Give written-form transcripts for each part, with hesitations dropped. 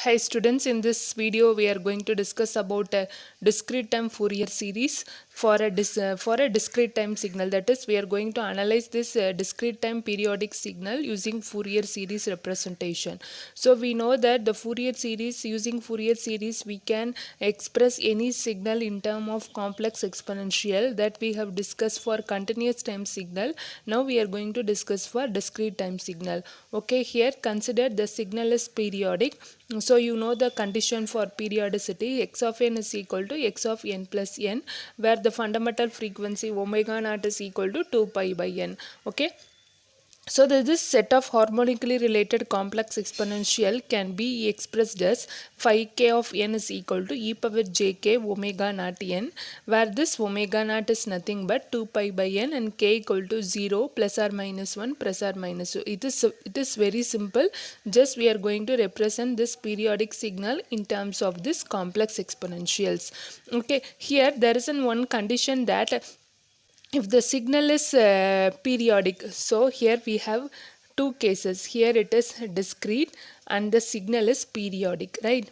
Hi students, in this video we are going to discuss about a discrete time Fourier series for a discrete time signal. That is, we are going to analyze this discrete time periodic signal using Fourier series representation. So we know that the Fourier series, using Fourier series we can express any signal in term of complex exponential that we have discussed for continuous time signal. Now we are going to discuss for discrete time signal. Okay, here consider the signal is periodic. So you know the condition for periodicity, x of n is equal to x of n plus n, where the fundamental frequency omega naught is equal to 2 pi by n. Okay. So this set of harmonically related complex exponential can be expressed as phi k of n is equal to e power j k omega naught n, where this omega naught is nothing but 2 pi by n and k equal to 0 plus or minus 1 plus or minus 2. It is very simple. Just we are going to represent this periodic signal in terms of this complex exponentials. Okay, here there is one condition that if the signal is periodic, so here we have two cases. Here it is discrete and the signal is periodic, right?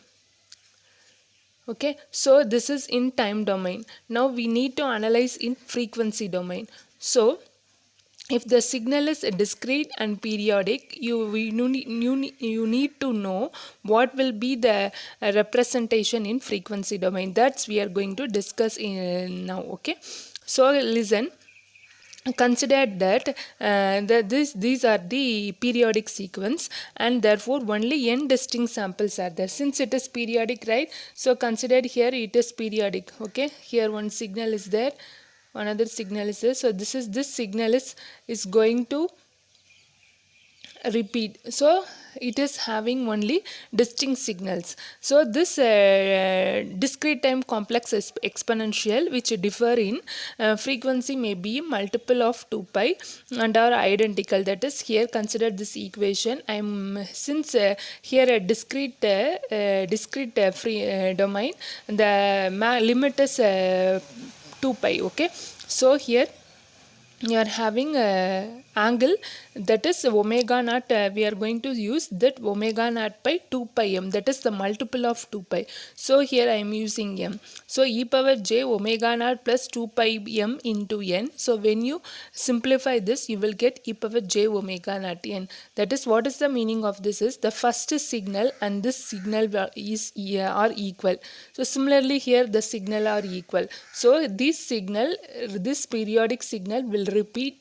Okay, so this is in time domain. Now we need to analyze in frequency domain. So if the signal is discrete and periodic, you need to know what will be the representation in frequency domain. That's we are going to discuss in now. Okay, so listen. Consider that these are the periodic sequence and therefore only n distinct samples are there. Since it is periodic, right? So consider here it is periodic. Okay, here one signal is there, another signal is there. So this signal is going to repeat. So it is having only distinct signals. So this discrete time complex exponential which differ in frequency may be multiple of 2 pi and are identical. That is, here consider this equation. Since here a discrete free domain, the limit is 2 pi. Okay, so here you are having a angle that is omega naught. We are going to use that omega naught by 2 pi m, that is the multiple of 2 pi. So here I am using m. So e power j omega naught plus 2 pi m into n. So when you simplify this, you will get e power j omega naught n. That is, what is the meaning of this is the first signal and this signal are equal. So similarly here the signal are equal. So this periodic signal will repeat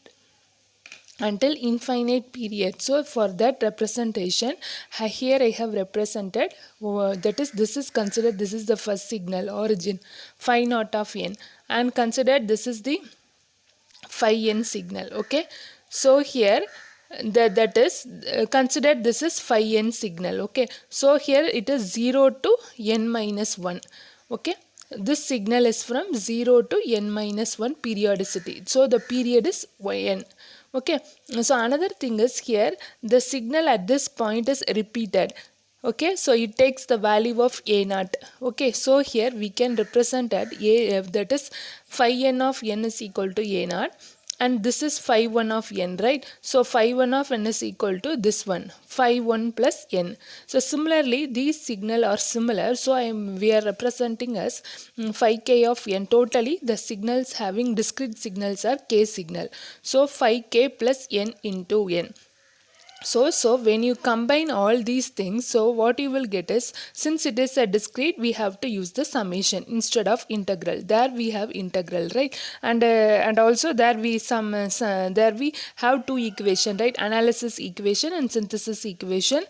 until infinite period. So for that representation, here I have represented that is, this is considered, this is the first signal origin phi naught of n, and consider this is the phi n signal. Okay, so here that is consider this is phi n signal. Okay, so here it is 0 to n minus 1. Okay, this signal is from 0 to n minus 1 periodicity. So the period is yn. Okay, so another thing is here the signal at this point is repeated. Okay, so it takes the value of a naught. Okay, so here we can represent that that is phi n of n is equal to a naught, and this is phi 1 of n, right? So phi 1 of n is equal to this one, phi 1 plus n. So similarly these signal are similar, so we are representing as phi k of n. Totally the signals having discrete signals are k signal, so phi k plus n into n. So when you combine all these things, so what you will get is, since it is a discrete, we have to use the summation instead of integral. There we have integral, right? And also there we there we have two equation, right? Analysis equation and synthesis equation.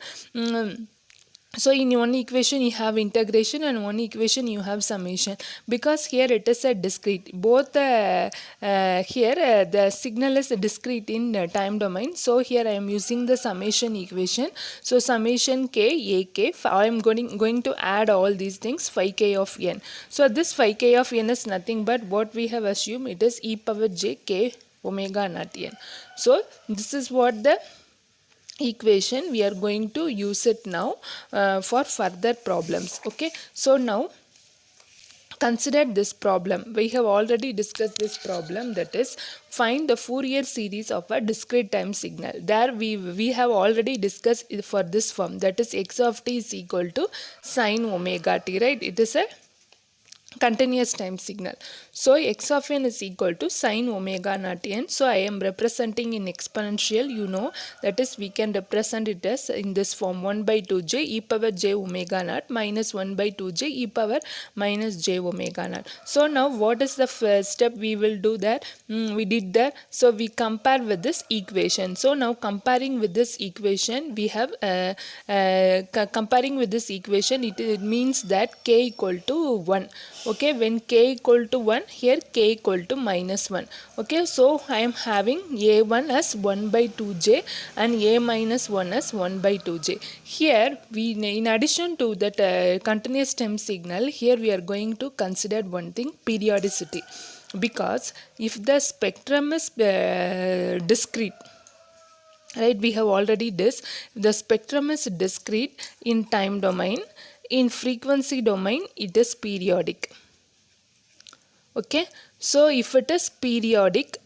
So in one equation you have integration and one equation you have summation, because here it is a discrete. Both here the signal is discrete in time domain. So here I am using the summation equation. So summation k ak, I am going to add all these things, phi k of n. So this phi k of n is nothing but what we have assumed, it is e power j k omega naught n. So this is what the equation we are going to use it now for further problems. Okay, so now consider this problem. We have already discussed this problem, that is find the Fourier series of a discrete time signal. There we have already discussed it for this form, that is x of t is equal to sine omega t, right? It is a continuous time signal. So x of n is equal to sine omega naught n. So I am representing in exponential, you know, that is we can represent it as in this form 1 by 2j e power j omega naught minus 1 by 2j e power minus j omega naught. So now what is the first step we will do there? We did that. So we compare with this equation. So now comparing with this equation, we have comparing with this equation, it means that k equal to 1. Okay, when k equal to 1, here k equal to minus 1. Okay, so I am having a1 as 1 by 2j and a minus 1 as 1 by 2j. Here we, in addition to that continuous time signal, here we are going to consider one thing, periodicity. Because if the spectrum is discrete, right, we have already this, the spectrum is discrete in time domain, in frequency domain it is periodic. Okay, so if it is periodic,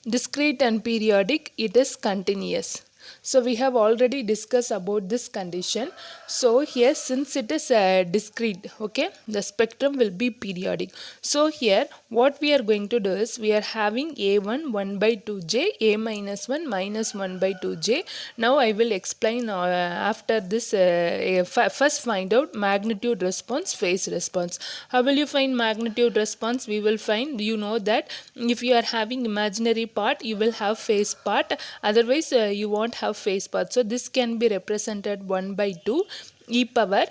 discrete and periodic, it is continuous. So we have already discussed about this condition. So here since it is discrete, okay, the spectrum will be periodic. So here what we are going to do is we are having a1 1 by 2j, a minus 1 minus 1 by 2j. Now I will explain after this. First find out magnitude response, phase response. How will you find magnitude response? We will find, you know that if you are having imaginary part, you will have phase part, otherwise you won't have phase part. So this can be represented 1 by 2 e power,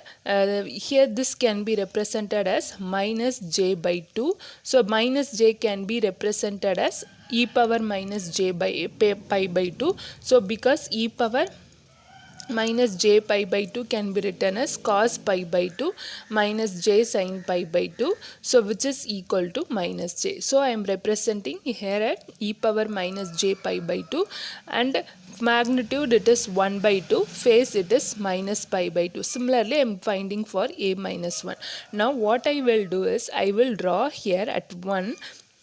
here this can be represented as minus j by 2. So minus j can be represented as e power minus j by pi by 2. So because e power minus j pi by 2 can be written as cos pi by 2 minus j sin pi by 2, so which is equal to minus j. So I am representing here at e power minus j pi by 2, and magnitude it is 1 by 2, phase it is minus pi by 2. Similarly I am finding for a minus 1. Now what I will do is I will draw here at 1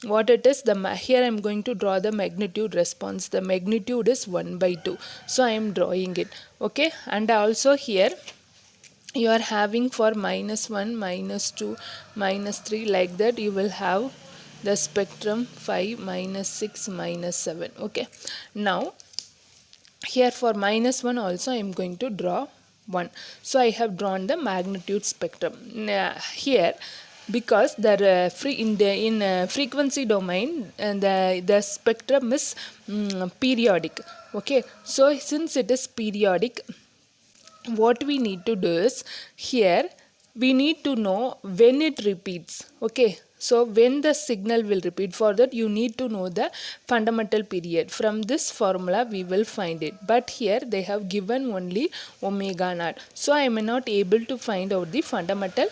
what it is, here I am going to draw the magnitude response. The magnitude is 1 by 2. So I am drawing it. Okay, and also here you are having for minus 1, minus 2, minus 3, like that you will have the spectrum 5, minus 6, minus 7. Okay, now here for minus 1 also I am going to draw 1. So I have drawn the magnitude spectrum. Here because the in frequency domain and the spectrum is periodic. Okay, so since it is periodic, what we need to do is here we need to know when it repeats. Okay, so when the signal will repeat, for that you need to know the fundamental period. From this formula we will find it, but here they have given only omega naught, so I am not able to find out the fundamental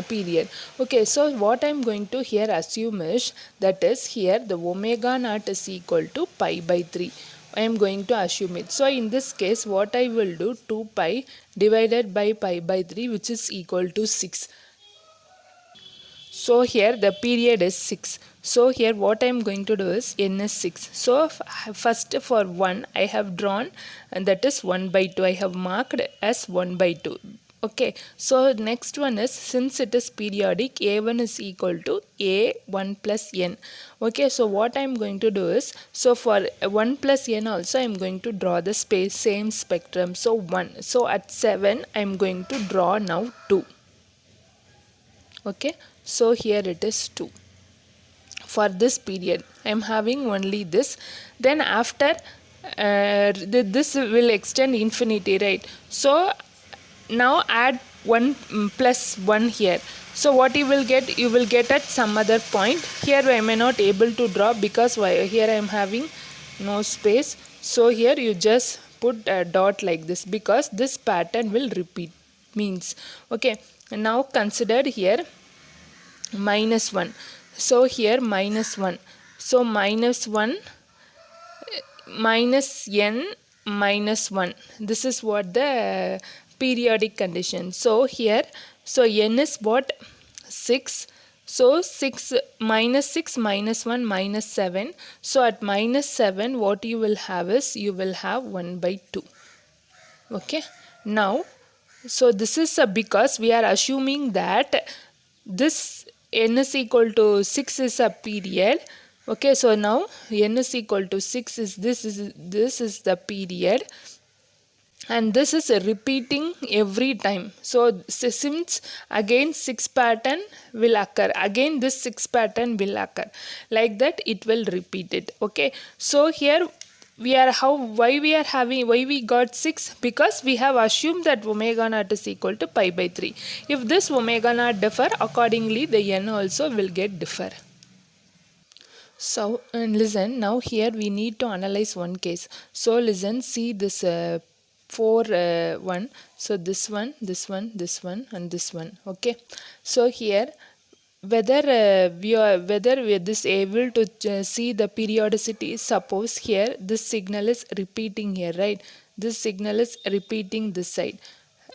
period. Okay, so what I am going to here assume is, that is here the omega naught is equal to pi by 3. I am going to assume it. So in this case what I will do, 2 pi divided by pi by 3, which is equal to 6. So here the period is 6. So here what I am going to do is n is 6. So first for 1 I have drawn, and that is 1 by 2. I have marked as 1 by 2. Okay, so next one is, since it is periodic, a1 is equal to a1 plus n. Okay, so what I am going to do is, so for 1 plus n also I am going to draw the same spectrum. So 1. So at 7 I am going to draw now 2. Okay, so here it is 2. For this period I am having only this. Then after this will extend infinity, right? So now add 1 plus 1 here. So what you will get? You will get at some other point. Here I am not able to draw because here I am having no space. So here you just put a dot like this, because this pattern will repeat, means. Okay, now consider here minus 1. So here minus 1. So minus 1 minus n minus 1. This is what the periodic condition. So here So n is what? 6. So 6 minus 6 minus 1 minus 7. So at minus 7 what you will have is you will have 1 by 2. Okay. Now so this is because we are assuming that this n is equal to 6 is a period. Okay, so now n is equal to 6 is this is the period, and this is repeating every time. So since again 6 pattern will occur, again this 6 pattern will occur, like that it will repeat it. Okay, so here we are why we got 6, because we have assumed that omega naught is equal to pi by 3. If this omega naught differ, accordingly the n also will get differ. So and listen, now here we need to analyze one case. So listen, see this 1. So this one, this one, this one, and this one. Okay. So here whether we are this able to see the periodicity. Suppose here this signal is repeating here, right? This signal is repeating this side,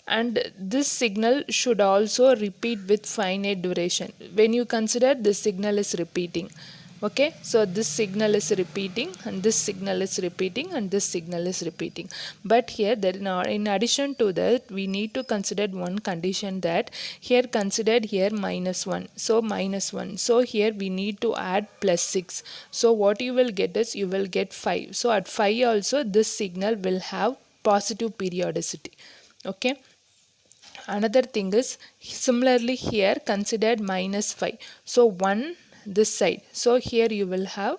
and this signal should also repeat with finite duration. When you consider this signal is repeating, okay, so this signal is repeating, and this signal is repeating, and this signal is repeating. But here in addition to that, we need to consider one condition, that here considered here minus 1, so minus 1, so here we need to add plus 6. So what you will get is you will get 5. So at 5 also this signal will have positive periodicity. Okay. Another thing is similarly here considered minus 5. So 1 this side. So here you will have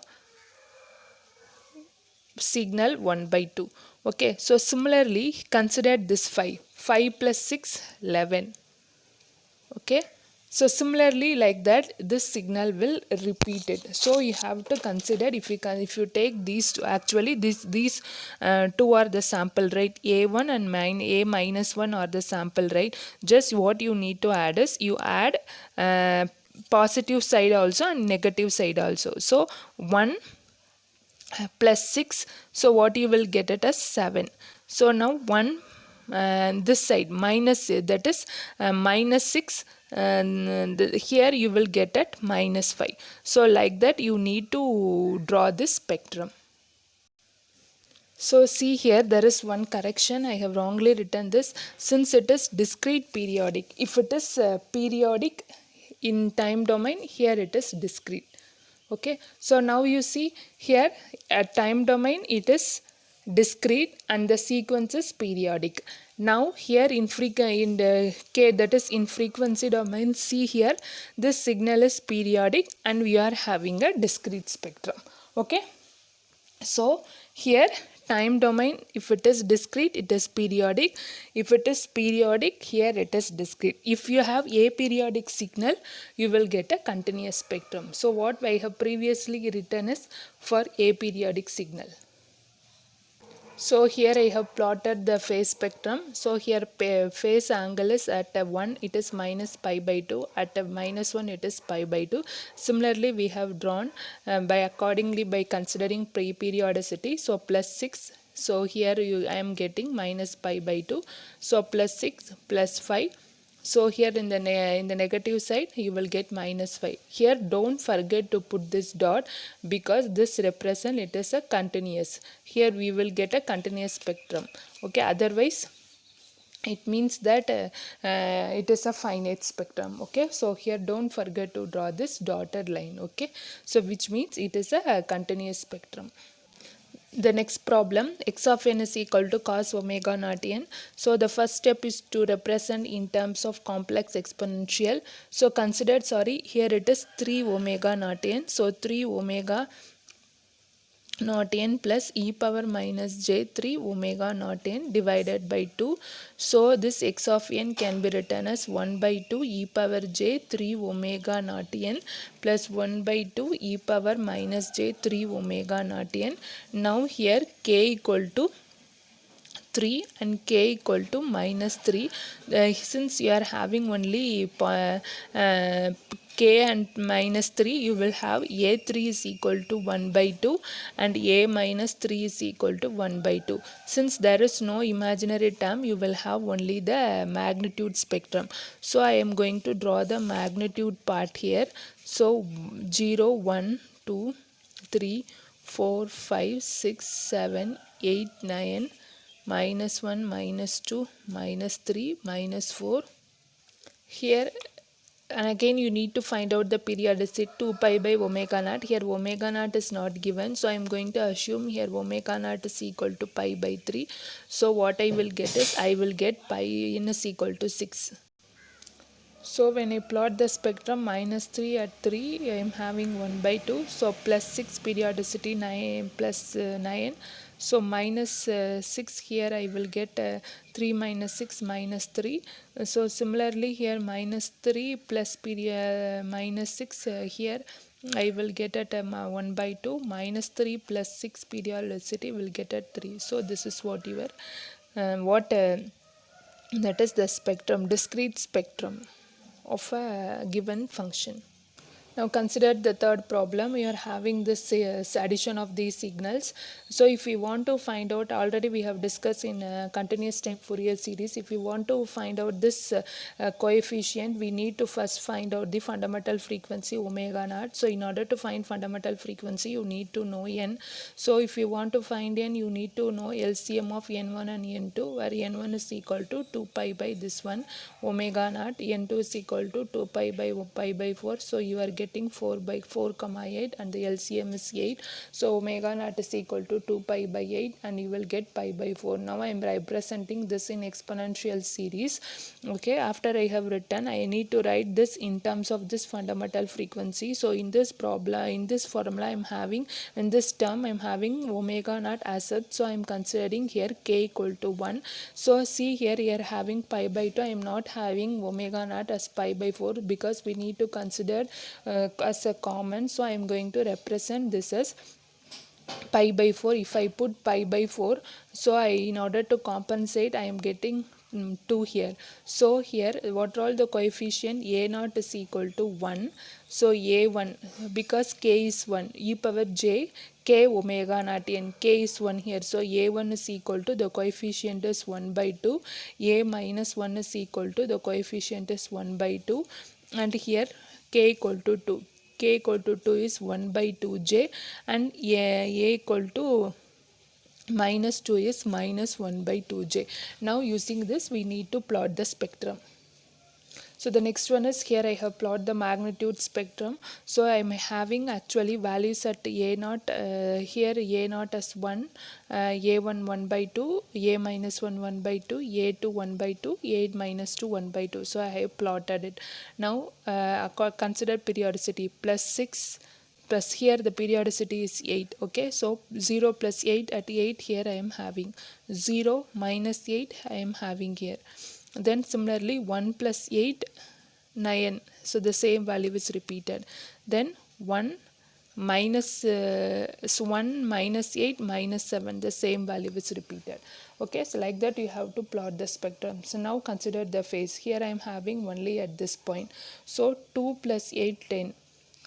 signal 1 by 2. Okay. So similarly consider this 5. 5 plus 6, 11. Okay. So similarly like that this signal will repeat it. So you have to consider, if you take these two, actually these two are the sample, right? A1 and A minus 1 are the sample, right? Just what you need to add is you add positive side also and negative side also. So 1 plus 6, so what you will get it as 7. So now 1 this side minus, that is minus 6, and here you will get at minus 5. So like that you need to draw this spectrum. So see here there is one correction, I have wrongly written this. Since it is discrete periodic, if it is periodic in time domain, here it is discrete. Okay, so now you see here at time domain it is discrete and the sequence is periodic. Now here in the K, that is in frequency domain, see here this signal is periodic and we are having a discrete spectrum. Okay, so here time domain, if it is discrete it is periodic, if it is periodic here it is discrete. If you have aperiodic signal you will get a continuous spectrum. So what I have previously written is for aperiodic signal. So here I have plotted the phase spectrum. So here phase angle is at 1 it is minus pi by 2, at minus 1 it is pi by 2. Similarly we have drawn by considering periodicity. So plus 6. So here I am getting minus pi by 2. So plus 6 plus 5. So here in the negative side you will get minus 5. Here don't forget to put this dot, because this represent it is a continuous. Here we will get a continuous spectrum. Okay, otherwise it means that it is a finite spectrum. Okay, so here don't forget to draw this dotted line. Okay, so which means it is a continuous spectrum. The next problem, x of n is equal to cos omega naught n. So the first step is to represent in terms of complex exponential. So consider, here it is 3 omega naught n. So 3 omega naught n plus e power minus j 3 omega naught n divided by 2. So this x of n can be written as 1 by 2 e power j 3 omega naught n plus 1 by 2 e power minus j 3 omega naught n. Now here k equal to 3 and k equal to minus 3. Since you are having only k and minus 3, you will have a3 is equal to 1 by 2 and a minus 3 is equal to 1 by 2. Since there is no imaginary term, you will have only the magnitude spectrum. So I am going to draw the magnitude part here. So 0, 1, 2, 3, 4, 5, 6, 7, 8, 9, minus 1, minus 2, minus 3, minus 4. Here, and again you need to find out the periodicity 2 pi by omega naught. Here omega naught is not given, so I am going to assume here omega naught is equal to pi by 3. So what I will get is, I will get pi in is equal to 6. So when I plot the spectrum minus 3 at 3, I am having 1 by 2. So plus 6 periodicity 9 plus 9. So minus 6 here I will get 3 minus 6 minus 3. So similarly here minus 3 plus minus 6 here I will get at 1 by 2. Minus 3 plus 6 periodicity will get at 3. So this is what you are, that is the spectrum, discrete spectrum of a given function. Now consider the third problem. We are having this addition of these signals. So if we want to find out, already we have discussed in continuous time Fourier series, if we want to find out this coefficient, we need to first find out the fundamental frequency omega naught. So in order to find fundamental frequency, you need to know n. So if you want to find n, you need to know LCM of n1 and n2, where n1 is equal to 2 pi by this one omega naught, n2 is equal to 2 pi by 4. So you are getting 4 by 4 comma 8 and the LCM is 8. So omega naught is equal to 2 pi by 8 and you will get pi by 4. Now I am representing this in exponential series. Okay, after I have written, I need to write this in terms of this fundamental frequency. So in this problem, in this formula I am having, in this term I am having omega naught as such. So I am considering here k equal to 1. So see here, here having pi by 2, I am not having omega naught as pi by 4 because we need to consider as a common. So I am going to represent this as pi by 4. If I put pi by 4, so in order to compensate, I am getting 2 here. So here what are all the coefficient? A naught is equal to 1. So a1, because k is 1, e power j k omega naught n, k is 1 here. So a1 is equal to, the coefficient is 1 by 2. A minus 1 is equal to, the coefficient is 1 by 2. And here k equal to 2. K equal to 2 is 1 by 2j and a equal to minus 2 is minus 1 by 2j. Now using this we need to plot the spectrum. So the next one is, here I have plotted the magnitude spectrum. So I am having actually values at a naught, here a naught as 1, a1 1 by 2, a minus 1 1 by 2, a2 1 by 2, a minus 2 1 by 2. So I have plotted it. Now consider periodicity plus 6 plus, here the periodicity is 8. Okay, so 0 plus 8, at 8 here I am having 0 minus 8 I am having here. Then similarly 1 plus 8 9, so the same value is repeated. Then 1 minus 1 minus 8 minus 7, the same value is repeated. Okay, so like that you have to plot the spectrum. So now consider the phase. Here I am having only at this point. So 2 plus 8 10,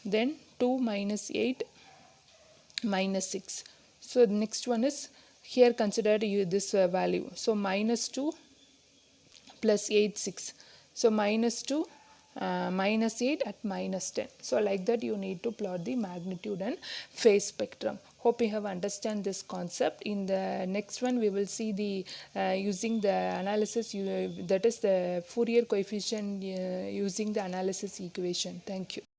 then 2 minus 8 minus 6. So the next one is, here consider this value. So minus 2 plus 8 6. So minus 2 minus 8 at minus 10. So like that you need to plot the magnitude and phase spectrum. Hope you have understand this concept. In the next one we will see the using the analysis, that is the Fourier coefficient using the analysis equation. Thank you.